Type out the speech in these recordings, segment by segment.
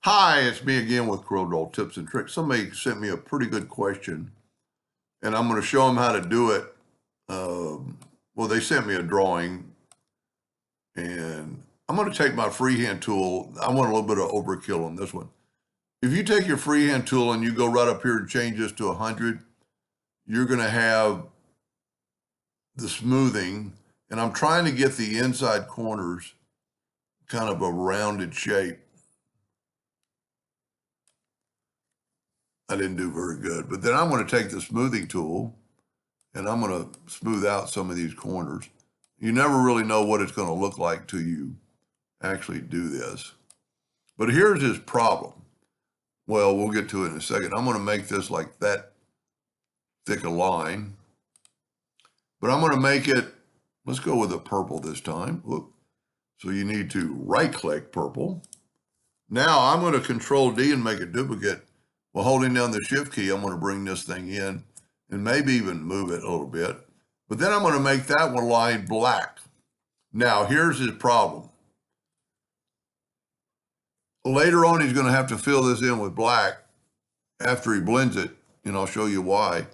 Hi, it's me again with Corel Tips and Tricks. Somebody sent me a pretty good question, and I'm going to show them how to do it. Well, they sent me a drawing, and I'm going to take my freehand tool. I want a little bit of overkill on this one. If you take your freehand tool and you go right up here and change this to 100, you're going to have the smoothing, and I'm trying to get the inside corners kind of a rounded shape. I didn't do very good, but then I'm going to take the smoothing tool and I'm going to smooth out some of these corners. You never really know what it's going to look like till you actually do this. But here's his problem. Well, we'll get to it in a second. I'm going to make this like that thick a line, but I'm going to make it, let's go with a purple this time. Look, so you need to right click purple. Now I'm going to Control D and make a duplicate. While holding down the Shift key, I'm going to bring this thing in and maybe even move it a little bit. But then I'm going to make that one line black. Now, here's his problem. Later on, he's going to have to fill this in with black after he blends it, and I'll show you why.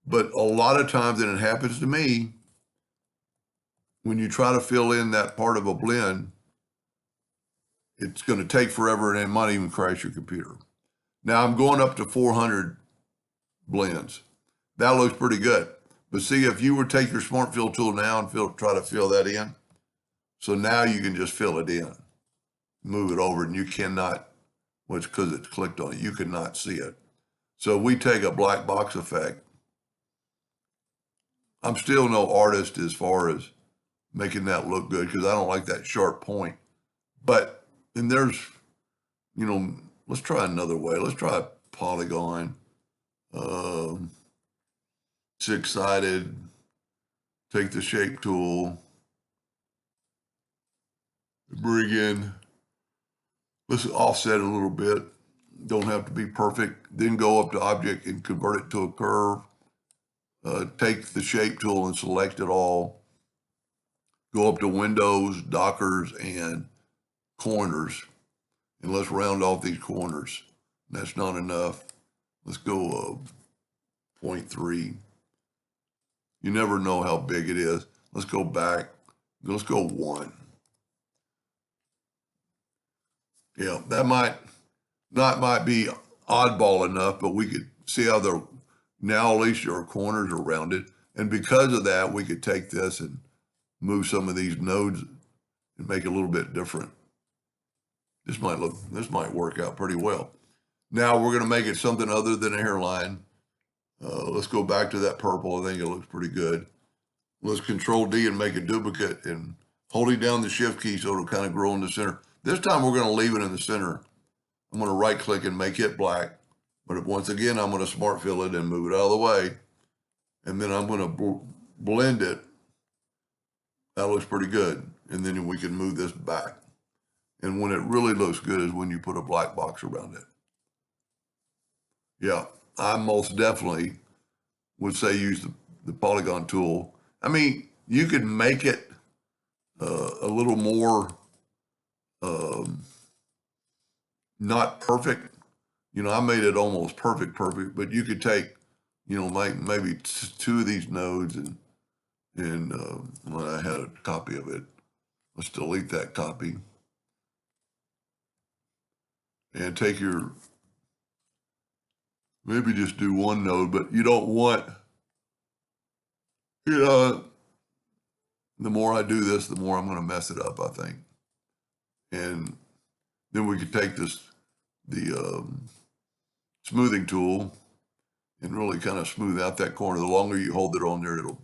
But a lot of times, and it happens to me, when you try to fill in that part of a blend, it's going to take forever and it might even crash your computer. Now I'm going up to 400 blends. That looks pretty good. But see, if you would take your Smart Fill tool now and try to fill that in, so now you can just fill it in, move it over, and you cannot, well, it's because it's clicked on it, you cannot see it. So we take a black box effect. I'm still no artist as far as making that look good because I don't like that sharp point. But, and there's, let's try another way. Let's try Polygon, six-sided, take the shape tool, bring in, let's offset it a little bit. Don't have to be perfect. Then go up to object and convert it to a curve. Take the shape tool and select it all. Go up to windows, dockers, and corners. And let's round off these corners. That's not enough. Let's go 0.3. You never know how big it is. Let's go back. Let's go 1. Yeah, that might be oddball enough, but we could see how now at least your corners are rounded. And because of that, we could take this and move some of these nodes and make it a little bit different. This might work out pretty well. Now we're going to make it something other than a hairline. Let's go back to that purple. I think it looks pretty good. Let's Control D and make a duplicate and holding down the Shift key so it'll kind of grow in the center. This time we're going to leave it in the center. I'm going to right click and make it black. But once again, I'm going to Smart Fill it and move it out of the way. And then I'm going to blend it. That looks pretty good. And then we can move this back. And when it really looks good is when you put a black box around it. Yeah, I most definitely would say use the Polygon tool. I mean, you could make it a little more not perfect. I made it almost perfect, but you could take, like maybe 2 of these nodes and well, I had a copy of it. Let's delete that copy. And take maybe just do 1 node, but you don't want, the more I do this, the more I'm going to mess it up, I think. And then we could take the smoothing tool and really kind of smooth out that corner. The longer you hold it on there, the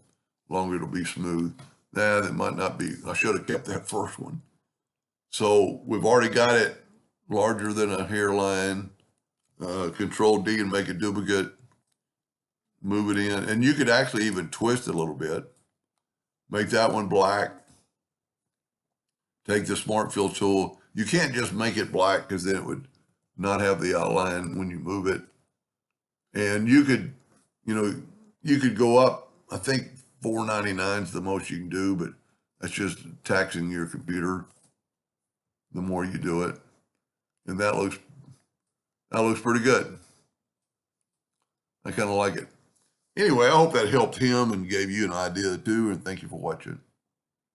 longer it'll be smooth. That might not be, I should have kept that first one. So we've already got it larger than a hairline. Control D and make a duplicate, move it in. And you could actually even twist it a little bit. Make that one black. Take the Smart Fill tool. You can't just make it black because then it would not have the outline when you move it. And you could, you could go up, I think $4.99 is the most you can do, but that's just taxing your computer the more you do it. And that looks pretty good. I kind of like it. Anyway, I hope that helped him and gave you an idea too, and thank you for watching.